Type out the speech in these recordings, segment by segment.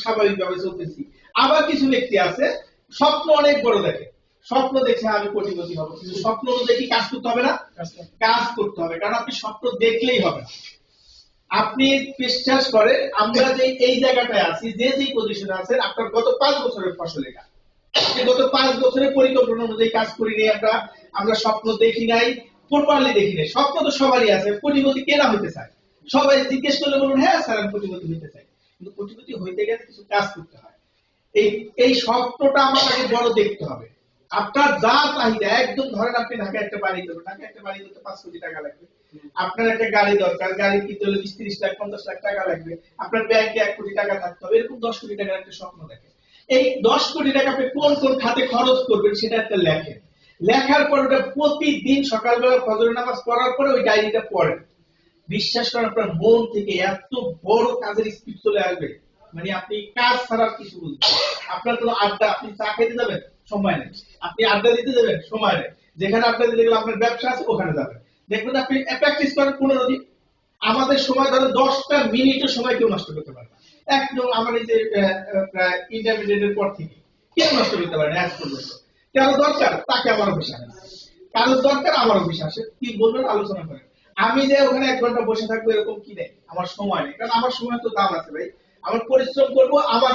স্বাভাবিকভাবে চলতেছি। আবার কিছু ব্যক্তি আছে স্বপ্ন অনেক বড় দেখে, স্বপ্ন দেখছে আমি কোটিপতি হবো, কিন্তু স্বপ্ন অনুযায়ী কাজ করতে হবে না, কাজ করতে হবে। কারণ আপনি স্বপ্ন দেখলেই হবে না। আপনি বিশ্বাস করেন আমরা যে এই জায়গাটায় আছি, যে যে পজিশনে আছেন, আপনার গত 5 বছরের ফসল এটা। আপনি গত 5 বছরের পরিকল্পনা অনুযায়ী কাজ করি নাই, আমরা স্বপ্ন দেখি নাই, প্রপারলি দেখি নাই। স্বপ্ন তো সবারই আছে, কোটিপতি কেনা হতে চায়, সবাই জিজ্ঞেস করলে বলুন হ্যাঁ স্যার আমি কোটিপতি হতে চাই, কিন্তু কোটিপতি হইতে গেলে কিছু কাজ করতে হয়। এই এই স্বপ্নটা আমাকে বড় দেখতে হবে। আপনার যা চাহিদা, একদম ধরেন আপনি ঢাকা একটা বাড়ি করবেন, ঢাকা একটা বাড়ি করতে 5 কোটি টাকা লাগবে। আপনার একটা গাড়ি দরকার, গাড়ি কিনতে হলে 20-30 লাখ 50 লাখ টাকা লাগবে। আপনার ব্যাংকে 1 কোটি টাকা থাকতে হবে। এরকম 10 কোটি টাকার একটা স্বপ্ন দেখেন। এই 10 কোটি টাকা আপনি কোন কোন খাতে খরচ করবেন সেটা একটা লেখেন। লেখার পর ওটা প্রতিদিন সকালবেলা ফজরের নামাজ পড়ার পরে ওই ডায়েরিটা পড়েন। বিশ্বাস করেন আপনার মন থেকে এত বড় কাজের স্পিড চলে আসবে, মানে আপনি কাজ ছাড়া কিছু বুঝবেন। আপনার কোনো আড্ডা, আপনি চা খেতে যাবেন, সময় নেই। আপনি আড্ডা দিতে যাবেন, সময় নেই। যেখানে আড্ডা দিতে গেলে আপনার ব্যবসা আছে, ওখানে যাবেন। দেখবেন আপনি প্র্যাকটিস করেন 15 দিন। আমাদের সময় ধরো 10টা মিনিটও সময় কেউ নষ্ট করতে পারে না। একদম আমার এই যে প্রায় ইন্টারমিডিয়েটের পর থেকে কেউ নষ্ট করতে পারে না আজ পর্যন্ত। কারো দরকার তাকে আমার অফিসে আসে, কারো দরকার আমার অফিসে আসে, কি বলবেন আলোচনা করেন। আমি যে ওখানে 1 ঘন্টা বসে থাকবো এরকম কি নেই, আমার সময় নেই। কারণ আমার সময় তো দাম আছে ভাই। আমার পরিশ্রম করব, আমার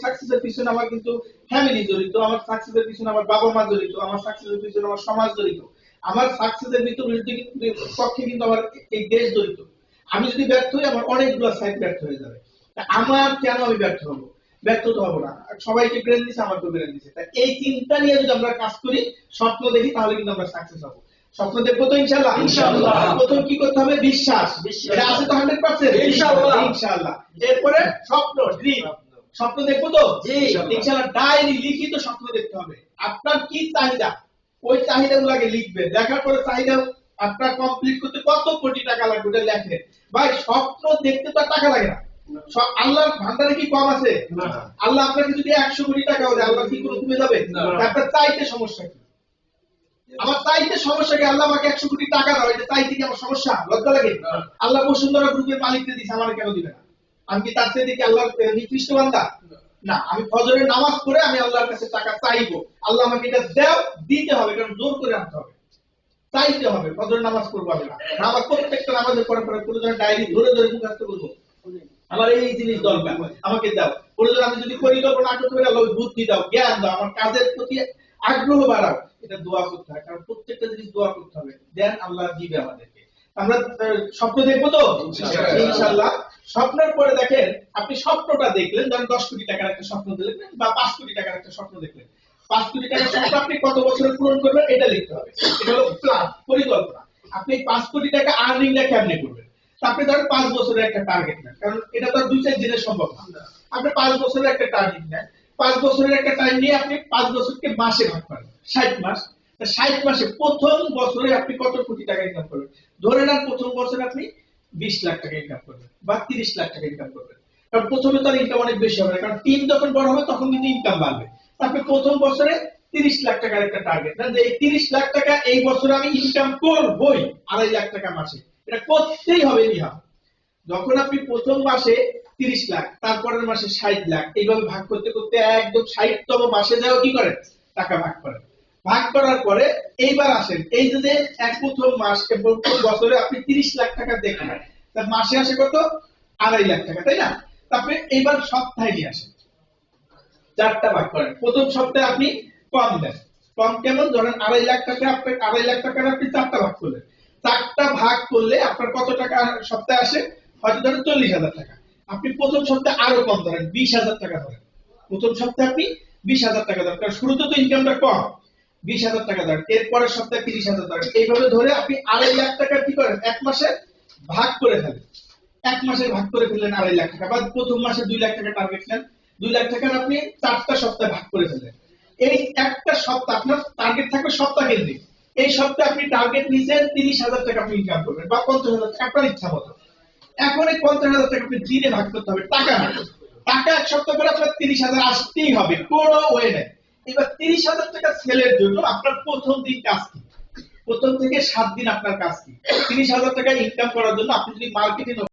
সাকসেসের পিছনে আমার কিন্তু ফ্যামিলি জড়িত, আমার সাকসেসের পিছনে আমার বাবা মা জড়িত, আমার সাকসেসের পিছনে আমার সমাজ জড়িত, আমার সাকসেসের পক্ষে কিন্তু আমার এই দেশ জড়িত। আমি যদি ব্যর্থ হই, আমার অনেকগুলো সাইড ব্যর্থ হয়ে যাবে। আমার কেন আমি ব্যর্থ হবো? ব্যর্থ তো হবো না। সবাইকে ব্রেন দিচ্ছে, আমাকে ব্রেন দিচ্ছে। তাই এই চিন্তা নিয়ে যদি আমরা কাজ করি, স্বপ্ন দেখি, তাহলে কিন্তু আমরা সাকসেস হবো। স্বপ্ন দেখবো তো ইনশাআল্লাহ। ইনশাআল্লাহ। প্রথম কি করতে হবে? বিশ্বাস। এটা আছে তো 100%? ইনশাআল্লাহ। ইনশাআল্লাহ। এরপরে স্বপ্ন, ড্রিম। স্বপ্ন দেখবো তো? জি ইনশাআল্লাহ। ডায়েরি লিখিত স্বপ্ন দেখতে হবে। আপনার কি চাহিদা, ওই চাহিদাগুলো আগে লিখবেন। লেখার পরে চাহিদা আপনার কমপ্লিট করতে কত কোটি টাকা লাগবে ওটা লেখেন। ভাই স্বপ্ন দেখতে তো টাকা লাগে না। আল্লাহর ভান্ডারে কি কম আছে? না। আল্লাহ আপনাকে যদি 100 কোটি টাকাও দেয়, আল্লাহ কি কোনো কমে যাবে? আপনার চাইতে সমস্যা কি? আমার চাইতে সমস্যা কি? আল্লাহ আমাকে 100 কোটি টাকা দাও, এটা চাইতে কি আমার সমস্যা? লজ্জা লাগে? আল্লাহ বসুন্ধরা গ্রুপের মালিককে দিয়েছে, আমার কেন দিবে না? আমি কি তার চেয়ে কি আল্লাহর নিকৃষ্ট বান্দা? না। আমি ফজরের নামাজ পড়ে আমি আল্লাহর কাছে টাকা চাইবো, আল্লাহ আমাকে এটা দাও, দিতে হবে, কারণ জোর করে আনতে হবে, চাইতে হবে। ফজরের নামাজ পড়বো আমি না, আমার প্রত্যেকটা নামাজের পরে পরে প্রয়োজন ডায়েরি ধরে ধরে মুখস্থ করবো, আমার এই জিনিস দরকার, আমাকে দাও। প্রয়োজন আমি যদি পরিকল্পনা করতে পারি, আল্লাহ বুদ্ধি দাও, জ্ঞান দাও, আমার কাজের প্রতি আগ্রহ বাড়াও। এটা দোয়া করতে হয়, কারণ প্রত্যেকটা জিনিস দোয়া করতে হবে, দেন আল্লাহ দিবে আমাদেরকে। আমরা স্বপ্ন দেখবো তো ইনশাআল্লাহ। স্বপ্নের পরে দেখেন, আপনি স্বপ্নটা দেখলেন, ধরেন 10 কোটি টাকার একটা স্বপ্ন দেখলেন, বা 5 কোটি টাকার একটা স্বপ্ন দেখলেন। 5 কোটি টাকার স্বপ্ন আপনি কত বছরে পূরণ করবেন এটা লিখতে হবে। এটা হলো প্ল্যান, পরিকল্পনা। আপনি 5 কোটি টাকা আর্নিংটা কেমনে করবেন? আপনি ধরেন 5 বছরের একটা টার্গেট নেন, কারণ এটা তো 2-4 দিনে সম্ভব না। আপনি 5 বছরের একটা টার্গেট নেন, 5 বছরের একটা টাইম নিয়ে আপনি 5 বছরকে মাসে ভাগ করেন, 60 মাস। 60 মাসে প্রথম বছরে আপনি কত কোটি টাকা ইনকাম করবেন? ধরে নেন প্রথম বছরে আপনি 20 লাখ টাকা ইনকাম করবেন বা 30 লাখ টাকা ইনকাম করবেন। কারণ প্রথমে তার ইনকাম অনেক বেশি হবে, কারণ টিম যখন বড় হবে তখন কিন্তু ইনকাম বাড়বে। আপনি প্রথম বছরে 30 লাখ টাকার একটা টার্গেট নেন, যে এই 30 লাখ টাকা এই বছরে আমি ইনকাম করবই, 2.5 লাখ টাকা মাসে, এটা করতেই হবে নিহাম। যখন আপনি প্রথম মাসে 30 লাখ, তারপরের মাসে 60 লাখ, এইভাবে ভাগ করতে করতে একদম 60তম মাসে যাও কি করেন? টাকা ভাগ করেন। ভাগ করার পরে এইবার আসেন, এই যে এক প্রথম মাস প্রথম বছরে আপনি 30 লাখ টাকা দেখেন, তার মাসে আসে কত? 2.5 লাখ টাকা, তাই না? তারপরে এইবার সপ্তাহে নিয়ে আসেন, 4টা ভাগ করেন। প্রথম সপ্তাহে আপনি কম দেন, কম কেমন? ধরেন 2.5 লাখ টাকা, আপনি 2.5 লাখ টাকার আপনি 4টা ভাগ করলেন। 4টা ভাগ করলে আপনার কত টাকা সপ্তাহে আসে? হয়তো ধরেন 40,000 টাকা। আপনি প্রথম সপ্তাহে আরো কম ধরেন, 20,000 টাকা ধরেন। প্রথম সপ্তাহে আপনি 20,000 টাকা ধরেন, কারণ শুরুতে তো ইনকামটা কম। 20,000 টাকা ধরেন, এরপরের সপ্তাহে 30,000 ধরেন। এইভাবে ধরে আপনি 2.5 লাখ টাকা কি করেন? এক মাসে ভাগ করে ফেলেন। এক মাসে ভাগ করে ফেললেন 2.5 লাখ টাকা, বা প্রথম মাসে 2 লাখ টাকা টার্গেট নেন, 2 লাখ টাকার আপনি 4টা সপ্তাহে ভাগ করে ফেললেন। এই একটা সপ্তাহ আপনার টার্গেট থাকবে সপ্তাহ কেন্দ্রিক। এই সপ্তাহে আপনি টার্গেট নিয়েছেন 30,000 টাকা আপনি ইনকাম করবেন, বা 50,000 টাকা, আপনার ইচ্ছা মতো। এখন এই 50,000 টাকা আপনি দিনে ভাগ করতে হবে, টাকা না। টাকা এক সপ্তাহ করে আপনার 30,000 আসতেই হবে, কোনো ওয়ে নেই। এবার 30,000 টাকা সেলের জন্য আপনার প্রথম দিন কাজ কি? প্রথম থেকে 7 দিন আপনার কাজ কি? 30,000 টাকা ইনকাম করার জন্য আপনি যদি মার্কেটিং